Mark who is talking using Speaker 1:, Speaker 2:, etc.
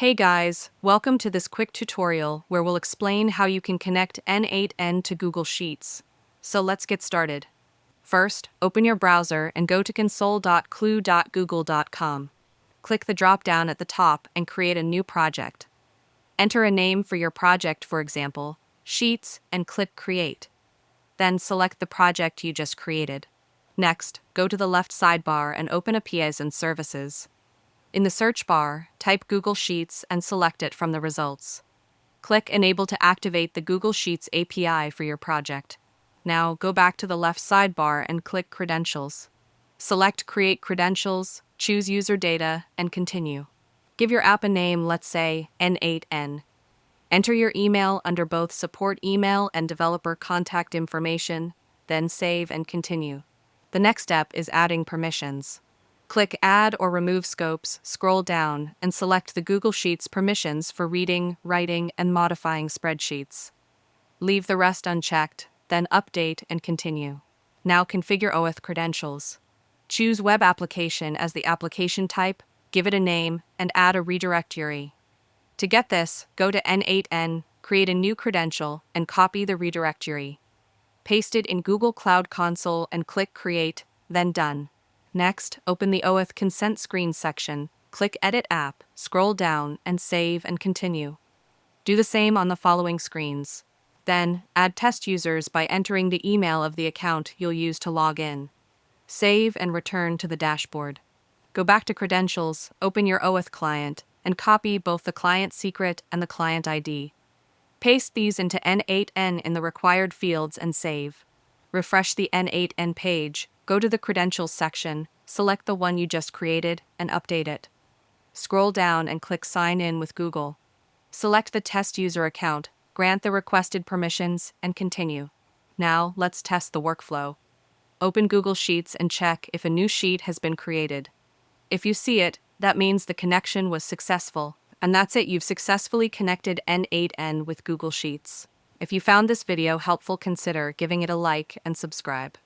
Speaker 1: Hey guys, welcome to this quick tutorial where we'll explain how you can connect N8n to Google Sheets. So let's get started. First, open your browser and go to console.clue.google.com. Click the drop-down at the top and create a new project. Enter a name for your project, for example, Sheets, and click Create. Then select the project you just created. Next, go to the left sidebar and open APIs and Services. In the search bar, type Google Sheets and select it from the results. Click Enable to activate the Google Sheets API for your project. Now go back to the left sidebar and click Credentials. Select Create Credentials, choose User Data, and continue. Give your app a name, let's say N8n. Enter your email under both Support Email and Developer Contact Information, then save and continue. The next step is adding permissions. Click Add or Remove Scopes, scroll down, and select the Google Sheets permissions for reading, writing, and modifying spreadsheets. Leave the rest unchecked, then update and continue. Now configure OAuth credentials. Choose Web Application as the application type, give it a name, and add a redirectory. To get this, go to N8n, create a new credential, and copy the redirectory. Paste it in Google Cloud Console and click Create, then Done. Next, open the OAuth Consent Screen section, click Edit App, scroll down, and save and continue. Do the same on the following screens. Then, add test users by entering the email of the account you'll use to log in. Save and return to the dashboard. Go back to Credentials, open your OAuth client, and copy both the client secret and the client ID. Paste these into N8n in the required fields and save. Refresh the N8n page, go to the Credentials section, select the one you just created, and update it. Scroll down and click Sign in with Google. Select the test user account, grant the requested permissions, and continue. Now, let's test the workflow. Open Google Sheets and check if a new sheet has been created. If you see it, that means the connection was successful. And that's it, you've successfully connected N8n with Google Sheets. If you found this video helpful, consider giving it a like and subscribe.